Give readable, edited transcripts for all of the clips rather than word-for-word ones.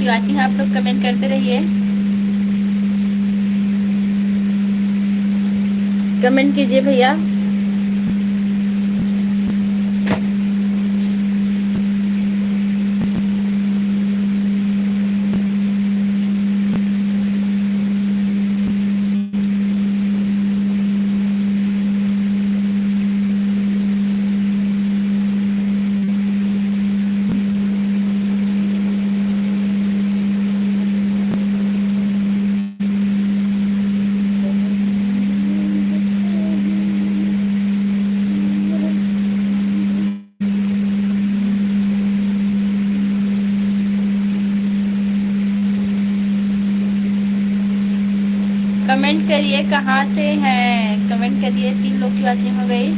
की वाचिंग, आप लोग कमेंट करते रहिए, कमेंट कीजिए भैया। कमेंट करिए कहाँ से हैं, कमेंट करिए। 3 लोग की वाचिंग हो गई।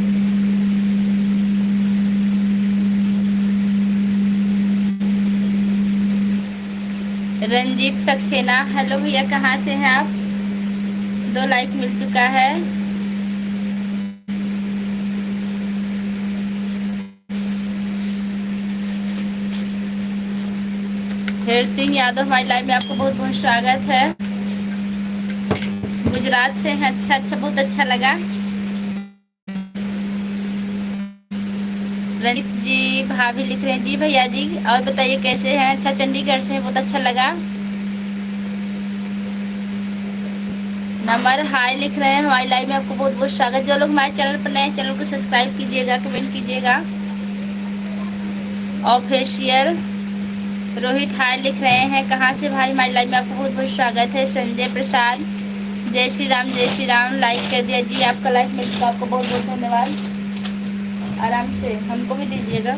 रंजीत सक्सेना, हेलो भैया, कहाँ से हैं आप? 2 लाइक मिल चुका है। हेर सिंह यादव, हमारी लाइव में आपको बहुत बहुत स्वागत है। गुजरात से हैं, अच्छा, बहुत अच्छा लगा। रंजीत जी, भाभी लिख रहे हैं जी भैया जी, और बताइए कैसे हैं? अच्छा, चंडीगढ़ से, बहुत अच्छा लगा। नंबर हाय लिख रहे हैं, हमारी लाइव में आपको बहुत बहुत स्वागत। जो लोग हमारे चैनल पर नए, चैनल को सब्सक्राइब कीजिएगा, कमेंट कीजिएगा। ऑफिशियल रोहित हाय लिख रहे हैं, कहाँ से भाई? हमारी लाइव में आपको बहुत बहुत स्वागत है। संजय प्रसाद, जय श्री राम, जय श्री राम, लाइक कर दिया जी, आपका लाइक मिल चुका, आपको बहुत बहुत धन्यवाद। आराम से हमको भी दीजिएगा।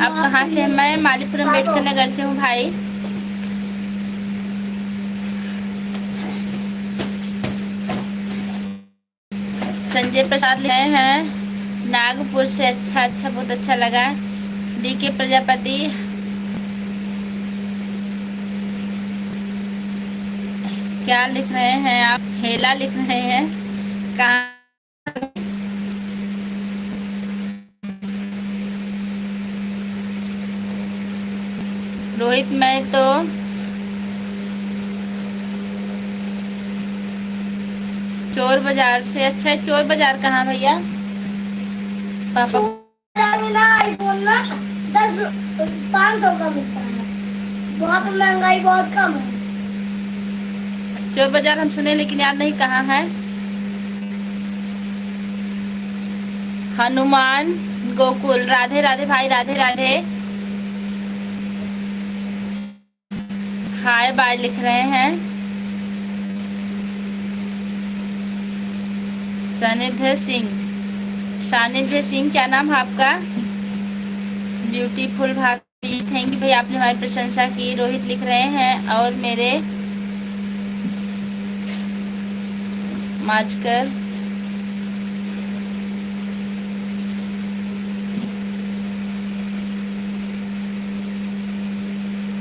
आप कहाँ से हैं? मैं मालीपुरम अम्बेडकर नगर से हूँ भाई। संजय प्रसाद लिख रहे हैं नागपुर से, अच्छा, बहुत अच्छा लगा। डी के प्रजापति, क्या लिख रहे हैं आप? हेला लिख रहे हैं, कहाँ? रोहित, मैं तो चोर बाजार से। अच्छा, चोर बाजार कहाँ भैया? पापा आईफोन ना 500 का मिलता है, बहुत महंगाई बहुत कम है। चोर बाजार हम सुने, लेकिन याद नहीं कहाँ है। हनुमान गोकुल, राधे राधे भाई, राधे राधे। हाय बाय लिख रहे हैं। सानिध्य सिंह, क्या नाम है आपका? ब्यूटीफुल भाभी, थैंक यू भैया, आपने हमारी प्रशंसा की। रोहित लिख रहे हैं, और मेरे माजकर,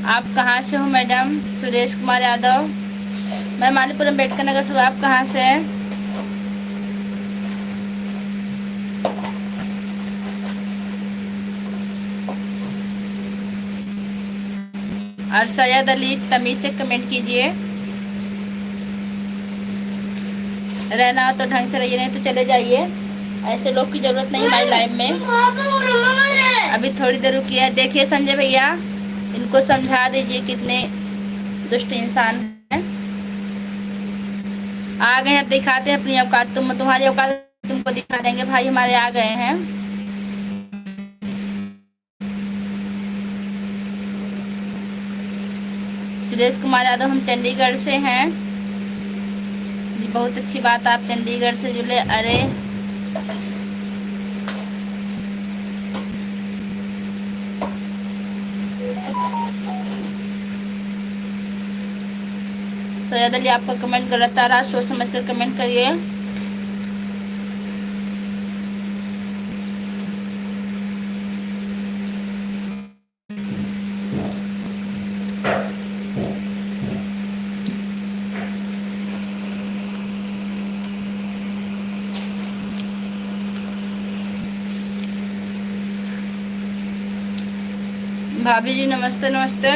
आप कहाँ से हो मैडम? सुरेश कुमार यादव, मैं मालीपुरम अम्बेडकर नगर से। आप कहाँ से हैं? और सैयद अली, तमीज से कमेंट कीजिए। रहना तो ढंग से रहिए, नहीं तो चले जाइए। ऐसे लोग की जरूरत नहीं हमारी लाइफ में। अभी थोड़ी देर रुकिए। देखिए संजय भैया, इनको समझा दीजिए, कितने दुष्ट इंसान हैं। आ गए हैं, दिखाते हैं अपनी औकात। तुम्हारी औकात तुमको दिखा देंगे भाई, हमारे आ गए हैं। सुरेश कुमार यादव, हम चंडीगढ़ से हैं जी। बहुत अच्छी बात, आप चंडीगढ़ से जुड़े। अरे सैयद अली, आपका कमेंट गलत आ रहा, सोच समझ कर कमेंट करिए। भाभी जी नमस्ते, नमस्ते।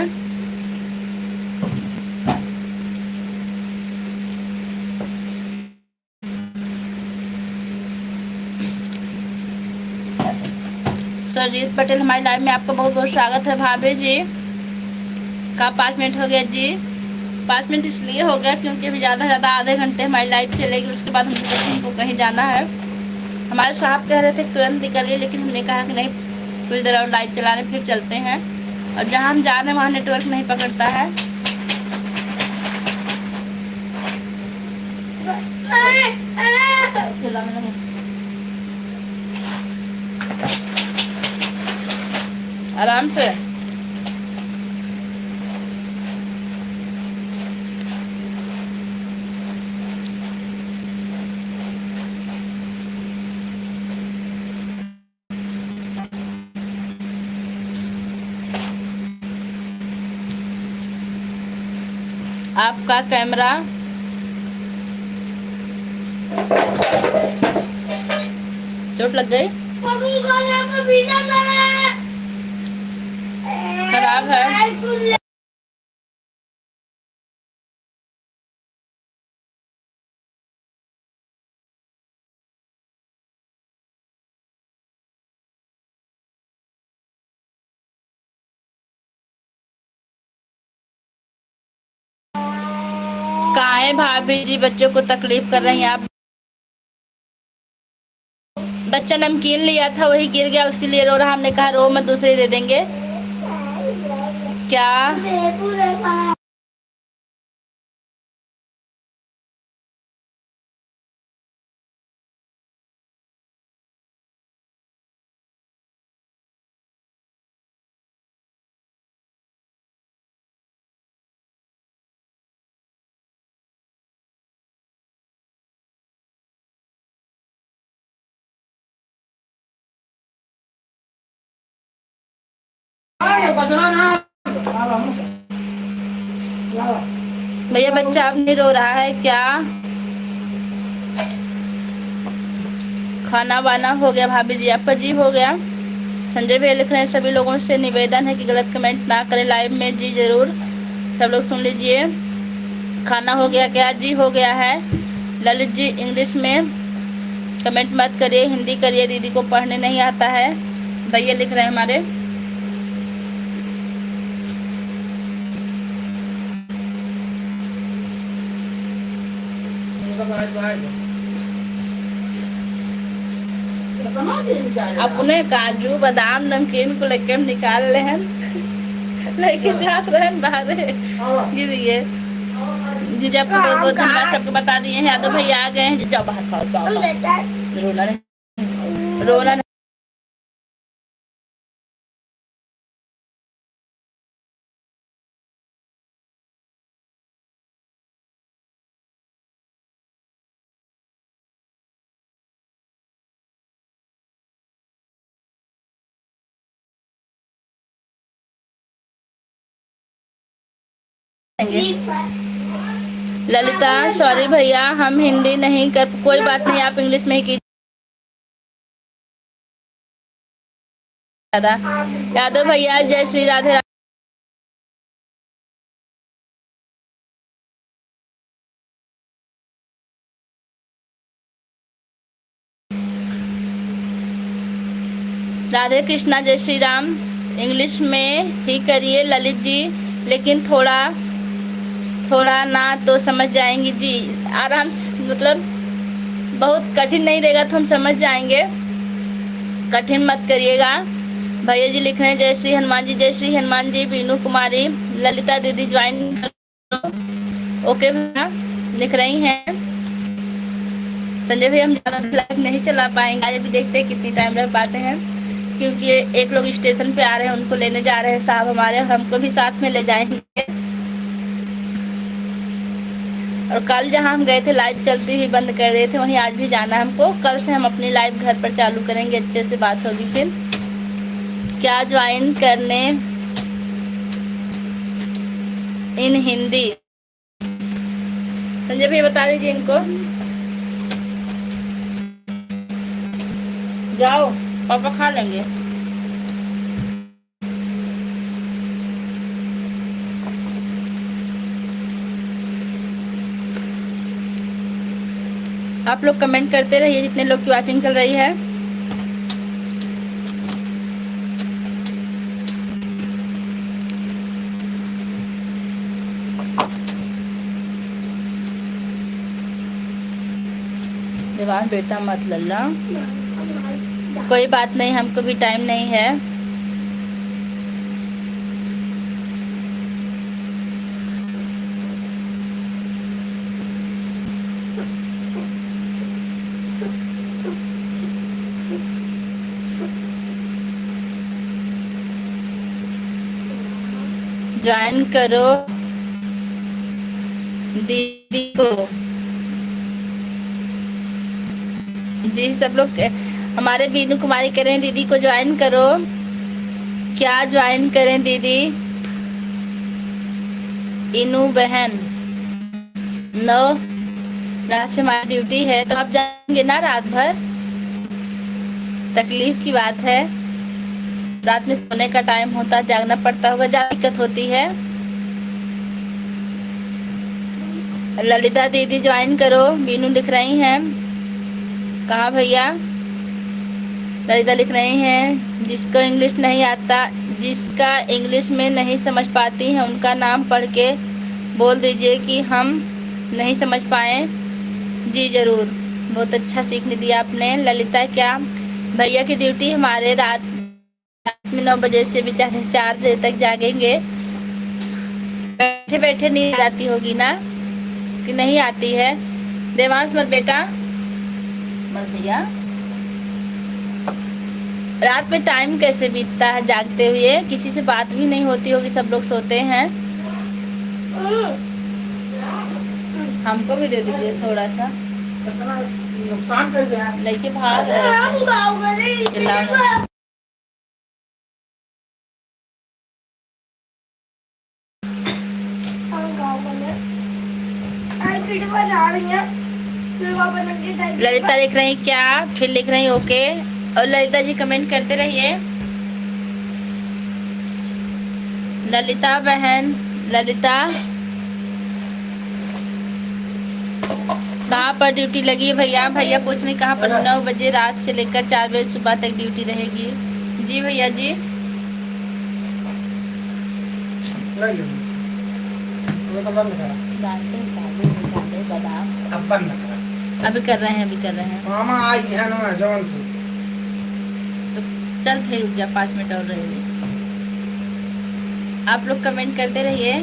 सुरजीत पटेल हमारी लाइव में आपका बहुत बहुत स्वागत है। भाभी जी का 5 मिनट हो गया जी। 5 मिनट इसलिए हो गया क्योंकि अभी ज़्यादा से ज़्यादा आधे घंटे हमारी लाइव चलेगी, उसके बाद हमको कहीं जाना है। हमारे साहब कह रहे थे तुरंत निकलिए, लेकिन हमने कहा कि नहीं, कुछ देर और लाइव चलाने फिर चलते हैं। और जहाँ हम जा रहे हैं वहाँ नेटवर्क नहीं पकड़ता है। आराम से आपका कैमरा चोट लग गई, खराब है। कहाँ है भाभी जी, बच्चों को तकलीफ कर रही हैं आप। बच्चा नमकीन लिया था, वही गिर गया, इसीलिए रो रहा। हमने कहा रो मत, दूसरे दे देंगे। क्या भैया, बच्चा अब नहीं रो रहा है क्या? खाना वाना हो गया भाभी जी, आपका जी हो गया? संजय भैया लिख रहे हैं सभी लोगों से निवेदन है कि गलत कमेंट ना करें लाइव में। जी जरूर, सब लोग सुन लीजिए। खाना हो गया क्या? जी हो गया है। ललित जी इंग्लिश में कमेंट मत करिए, हिंदी करिए, दीदी को पढ़ने नहीं आता है, भैया लिख रहे हैं हमारे। अपने काजू बादाम नमकीन को लेके हम निकाल रहे हैं, लेके जा रहे हैं बाहर। गिरिए जी, जब बहुत बहुत धन्यवाद, सबको बता दिए हैं। यादव भैया आ गए हैं, जाओ बाहर खाओ, रोना नहीं, रोना नहीं। ललिता सॉरी भैया, हम हिंदी नहीं कर, कोई बात नहीं, आप इंग्लिश में ही कीजिए। यादव भैया जय श्री राधे। राधे कृष्णा, जय श्री राम। इंग्लिश में ही करिए ललित जी, लेकिन थोड़ा थोड़ा ना तो समझ जाएंगी जी। आराम से, मतलब बहुत कठिन नहीं रहेगा तो हम समझ जाएंगे, कठिन मत करिएगा। भैया जी लिख रहे हैं जय श्री हनुमान जी, जय श्री हनुमान जी। बीनू कुमारी, ललिता दीदी ज्वाइन करो। ओके भैया लिख रही हैं। संजय भैया हम ज़्यादा लाइव नहीं चला पाएंगे आज, अभी देखते हैं कितनी टाइम रह पाते हैं, क्योंकि एक लोग स्टेशन पे आ रहे हैं, उनको लेने जा रहे हैं साहब हमारे, और हमको भी साथ में ले जाएंगे। और कल जहां हम गए थे लाइव चलती हुई बंद कर दिए थे, वहीं आज भी जाना है हमको। कल से हम अपनी लाइव घर पर चालू करेंगे, अच्छे से बात होगी। फिर क्या ज्वाइन करने इन हिंदी? संजय भैया बता दीजिए इनको। जाओ पापा खा लेंगे। आप लोग कमेंट करते रहिए जितने लोग की वॉचिंग चल रही है। देवान बेटा मत लल्ला। कोई बात नहीं, हमको भी टाइम नहीं है। ज्वाइन करो दीदी को। जी सब लोग हमारे बीनू कुमारी करें दीदी को ज्वाइन करो। क्या ज्वाइन करें दीदी? इनू बहन 9 रात से हमारी ड्यूटी है, तो आप जाएंगे ना रात भर? तकलीफ की बात है, रात में सोने का टाइम होता है, जागना पड़ता होगा, ज्यादा दिक्कत होती है। ललिता दीदी ज्वाइन करो, बीनू लिख रही हैं। कहाँ भैया? ललिता लिख रही हैं जिसको इंग्लिश नहीं आता, जिसका इंग्लिश में नहीं समझ पाती हैं उनका नाम पढ़ के बोल दीजिए कि हम नहीं समझ पाए। जी ज़रूर, बहुत अच्छा सीखने दिया आपने ललिता। क्या भैया की ड्यूटी हमारे रात में 9 बजे से बेचारे 4 बजे तक जागेंगे। बैठे बैठे नींद आती होगी ना, कि नहीं आती है? देवांश मत बेटा, मत भैया। रात में टाइम कैसे बीतता है जागते हुए? किसी से बात भी नहीं होती होगी, सब लोग सोते हैं। हमको भी दे दीजिए थोड़ा सा। नुकसान कर दिया लेके भाग रहे हैं। ललिता लिख रही क्या? फिर लिख रही ओके। और ललिता जी कमेंट करते रहिए। ललिता बहन, ललिता कहाँ पर ड्यूटी लगी है भैया? भैया कुछ नहीं, कहाँ पर 9 बजे रात से लेकर 4 बजे सुबह तक ड्यूटी रहेगी। जी भैया जी। अभी कर रहे हैं, अभी कर रहे हैं। मामा आई है ना जौनपुर। तो चल फिर रुक जा, 5 मिनट और रहेंगे। आप लोग कमेंट करते रहिए।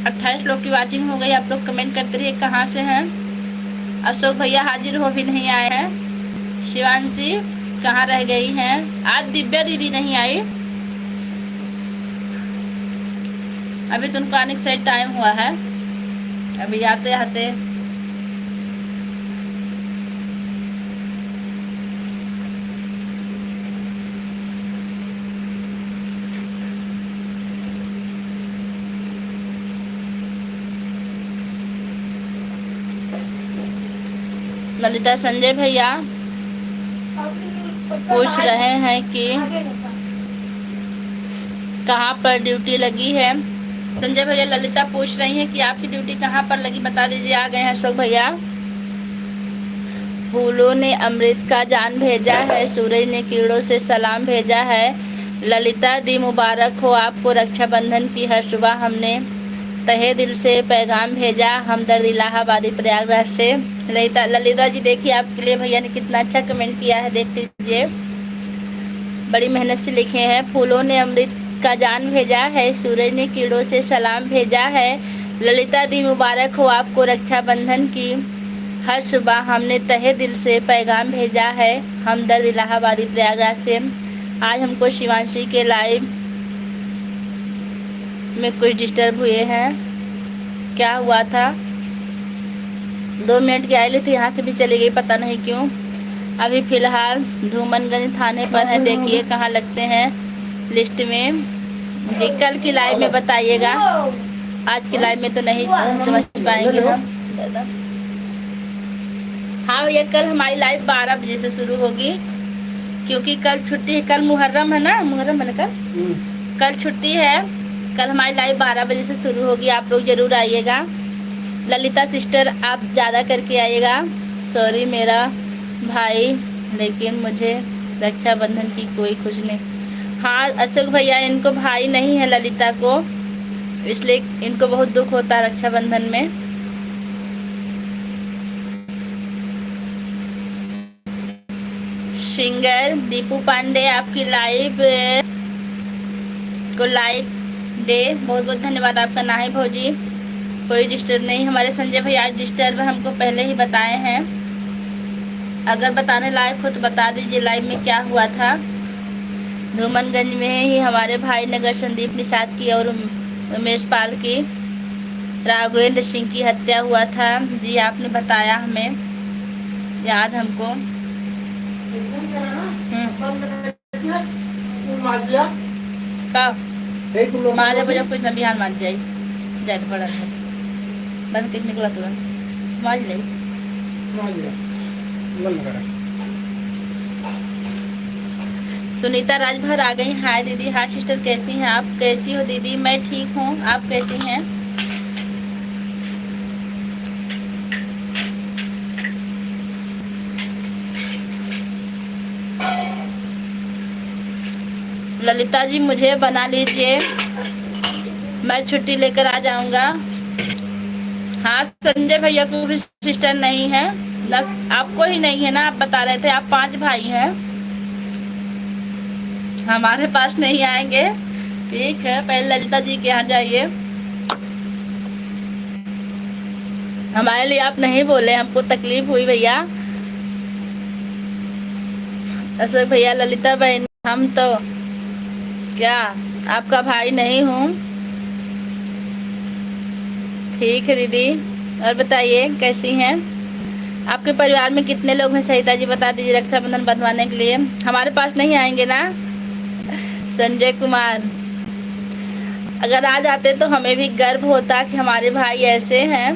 अट्ठाईस लोग की वाचिंग हो गई। आप लोग कमेंट करते रहिए कहाँ से हैं। अशोक भैया हाजिर हो भी नहीं आए हैं। शिवांशी कहाँ रह गई हैं? आज दिव्या दीदी नहीं आई, अभी तो उनको आने से टाइम हुआ है, अभी आते आते। ललिता संजय भैया पूछ रहे हैं कि कहाँ पर ड्यूटी लगी है। संजय भैया ललिता पूछ रही हैं कि आपकी ड्यूटी कहाँ पर लगी, बता दीजिए। आ गए हैं अशोक भैया। फूलों ने अमृत का जान भेजा है, सूरज ने किरणों से सलाम भेजा है। ललिता दी मुबारक हो आपको रक्षाबंधन की हर सुबह, हमने तहे दिल से पैगाम भेजा, हमदर्द इलाहाबादी प्रयागराज से। ललिता जी देखिए आपके लिए भैया ने कितना अच्छा कमेंट किया है, देख लीजिए, बड़ी मेहनत से लिखे हैं। फूलों ने अमृत का जान भेजा है, सूरज ने किरणों से सलाम भेजा है। ललिता दी मुबारक हो आपको रक्षाबंधन की हर सुबह, हमने तहे दिल से पैगाम भेजा है, हमदर्द इलाहाबादी प्रयागराज से। आज हमको शिवांशी के लाइव में कुछ डिस्टर्ब हुए हैं। क्या हुआ था? 2 मिनट की आई थी, यहाँ से भी चली गई, पता नहीं क्यों। अभी फ़िलहाल धूमनगंज थाने पर है, देखिए कहाँ लगते हैं लिस्ट में। जी कल की लाइव में बताइएगा, आज की लाइव में तो नहीं समझ पाएंगे हम। हाँ भैया, कल हमारी लाइव 12 बजे से शुरू होगी, क्योंकि कल छुट्टी है। कल मुहर्रम है ना, मुहर्रम है ना कल छुट्टी है। कल हमारी लाइव 12 बजे से शुरू होगी, आप लोग ज़रूर आइएगा। ललिता सिस्टर आप ज़्यादा करके आइएगा। सॉरी मेरा भाई, लेकिन मुझे रक्षाबंधन की कोई खुशी नहीं। हाँ अशोक भैया, इनको भाई नहीं है ललिता को, इसलिए इनको बहुत दुख होता है रक्षाबंधन में। सिंगर दीपू पांडे आपकी लाइव को लाइक दे, बहुत बहुत धन्यवाद आपका। नाही भौजी कोई डिस्टर्ब नहीं। हमारे संजय भैया आज डिस्टर्ब हमको पहले ही बताए हैं। अगर बताने लायक हो तो बता दीजिए लाइव में क्या हुआ था। धूमनगंज में ही हमारे भाई नगर संदीप निषाद की और उमेश पाल की, राघवेंद्र सिंह की हत्या हुआ था। जी आपने बताया, हमें याद हमको। मारे बजा कुछ ना बिहान मान जाए जाए बड़ा बंद किस निकला तुरंत माज ले। सुनीता राजभर आ गई। हाय दीदी। हाय सिस्टर, कैसी हैं आप? कैसी हो दीदी? मैं ठीक हूँ, आप कैसी हैं? ललिता जी मुझे बना लीजिए, मैं छुट्टी लेकर आ जाऊंगा। हाँ संजय भैया को भी सिस्टर नहीं है ना, आपको ही नहीं है ना, आप बता रहे थे आप 5 भाई हैं। हमारे पास नहीं आएंगे, ठीक है, पहले ललिता जी के यहाँ जाइए। हमारे लिए आप नहीं बोले, हमको तकलीफ हुई भैया। अशोक भैया, ललिता बहन, हम तो क्या आपका भाई नहीं हूँ। ठीक है दीदी। और बताइए कैसी हैं? आपके परिवार में कितने लोग हैं? सहिता जी बता दीजिए रक्षाबंधन बंधवाने के लिए। हमारे पास नहीं आएंगे ना? संजय कुमार, अगर आ जाते तो हमें भी गर्व होता कि हमारे भाई ऐसे हैं।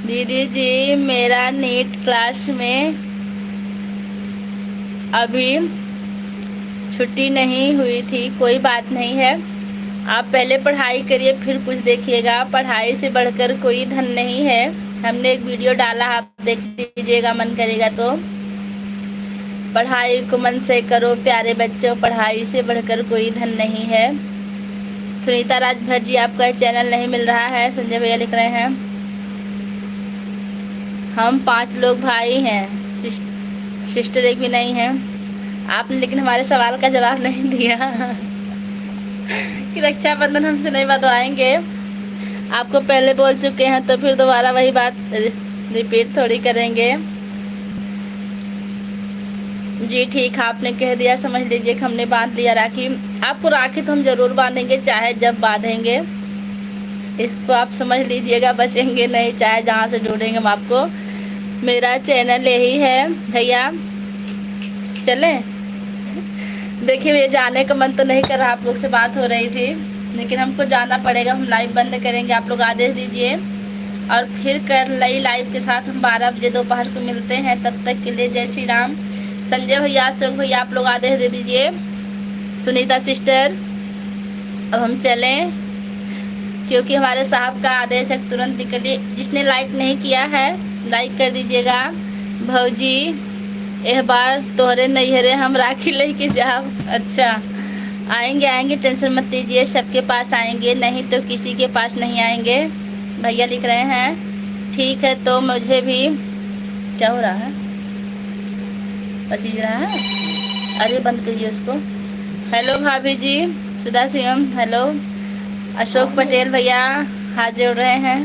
दीदी जी मेरा नीट क्लास में अभी छुट्टी नहीं हुई थी, कोई बात नहीं है, आप पहले पढ़ाई करिए फिर कुछ देखिएगा। पढ़ाई से बढ़कर कोई धन नहीं है। हमने एक वीडियो डाला, आप देख लीजिएगा मन करेगा तो। पढ़ाई को मन से करो प्यारे बच्चों, पढ़ाई से बढ़कर कोई धन नहीं है। सुनीता राजभर जी आपका चैनल नहीं मिल रहा है, संजय भैया लिख रहे हैं। हम 5 लोग भाई हैं, सिस्टर एक भी नहीं है। आपने लेकिन हमारे सवाल का जवाब नहीं दिया कि रक्षाबंधन हमसे नहीं बंधवाएंगे। आपको पहले बोल चुके हैं तो फिर दोबारा वही बात रिपीट थोड़ी करेंगे। जी ठीक, आपने कह दिया, समझ लीजिए कि हमने बांध लिया राखी। आपको राखी तो हम जरूर बांधेंगे, चाहे जब बांधेंगे, इसको आप समझ लीजिएगा, बचेंगे नहीं, चाहे जहाँ से ढूंढेंगे हम आपको। मेरा चैनल यही है भैया, चलें? देखिए ये जाने का मन तो नहीं कर रहा, आप लोग से बात हो रही थी, लेकिन हमको जाना पड़ेगा। हम लाइव बंद करेंगे, आप लोग आदेश दीजिए और फिर कर नई लाइव के साथ हम 12 बजे दोपहर को मिलते हैं। तब तक के लिए जय श्री राम। संजय भैया, अशोक भैया, आप लोग आदेश दे दीजिए। सुनीता सिस्टर, अब हम चलें क्योंकि हमारे साहब का आदेश है, तुरंत निकलिए। जिसने लाइक नहीं किया है लाइक कर दीजिएगा। भौजी एक बार तोहरे नैहरे हम राखी लेके जाओ। अच्छा आएंगे आएंगे, टेंशन मत लीजिए, सबके पास आएंगे, नहीं तो किसी के पास नहीं आएंगे। भैया लिख रहे हैं ठीक है, तो मुझे भी क्या हो रहा है, पसीज रहा है, अरे बंद करिए उसको। हेलो भाभी जी, सुधा सिंह, हेलो। अशोक पटेल भैया हाजिर हो रहे हैं।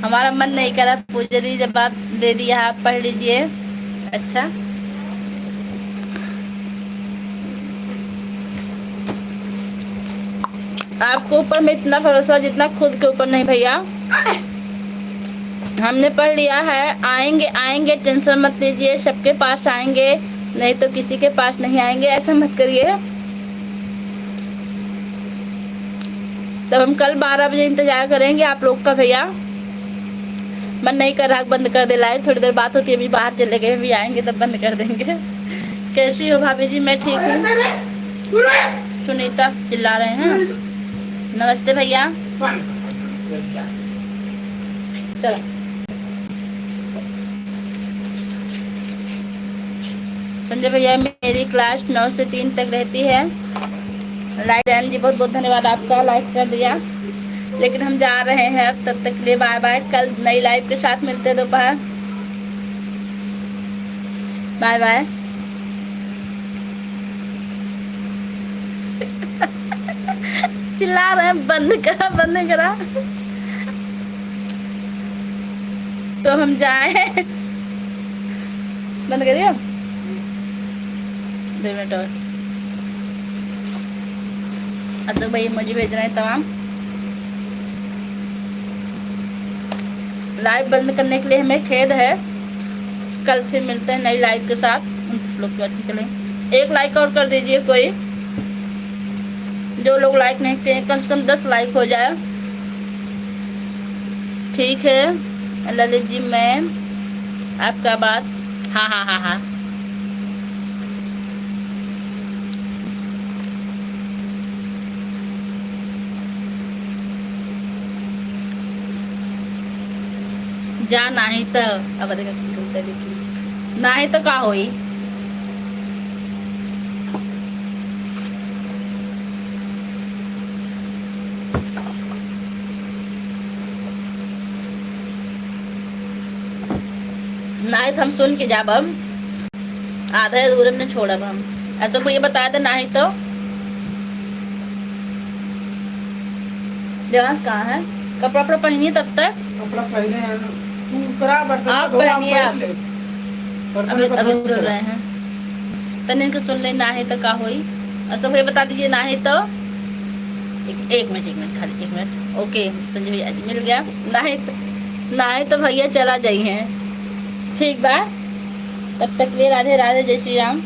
हमारा मन नहीं करा, पूजा दी जवाब दे दिया, आप पढ़ लीजिए। अच्छा आपको ऊपर में इतना भरोसा जितना खुद के ऊपर नहीं भैया। हमने पढ़ लिया है, आएंगे आएंगे, टेंशन मत लीजिए, सबके पास आएंगे, नहीं तो किसी के पास नहीं आएंगे, ऐसा मत करिए। तब हम कल 12 बजे इंतजार करेंगे आप लोग का। भैया मन नहीं कर रहा, बंद कर दे लाइव, थोड़ी देर बात होती है, अभी बाहर चले गए, अभी आएंगे तब बंद कर देंगे। कैसी हो भाभी जी? मैं ठीक हूँ। सुनीता चिल्ला रहे हैं। नमस्ते भैया। चलो संजय भैया, मेरी क्लास 9 से 3 तक रहती है। लाइक जी बहुत बहुत धन्यवाद आपका, लाइक कर दिया। लेकिन हम जा रहे हैं अब, तब तक के लिए बाय बाय। कल नई लाइव के साथ मिलते हैं दोपहर। Bye bye. चिल्ला रहे हैं बंद करा बंद करा। तो हम जाए, बंद करिए 2 मिनट और। अशोक भाई मुझे भेज रहे हैं तमाम। लाइव बंद करने के लिए हमें खेद है। कल फिर मिलते हैं नई लाइव के साथ। लोग चलें, एक लाइक और कर दीजिए कोई, जो लोग लाइक नहीं किए कम से कम 10 लाइक हो जाए। ठीक है ललित जी, मैं आपका बात, हाँ हाँ हाँ हाँ जा नहीं तो अब नहीं तो का होई। नहीं तो हम सुन के जाब, हम आधे अधूरे में छोड़ब हम। ऐसा कोई बता दे नहीं तो। देवांश कहाँ है? कपड़ा वपड़ा पहनिए तब तक। कपड़ा पहने हैं आप पहनिए, आप अभी अभी धुल रहे हैं। तनिन को सुन ले नहीं तो का होई। ऐसा कोई बता दीजिए नहीं तो। एक मिनट खाली 1 मिनट। ओके संजय भैया जी मिल गया। नहीं तो भैया चला जाइए। ठीक बा, तब तक लिए राधे राधे, जय श्री राम।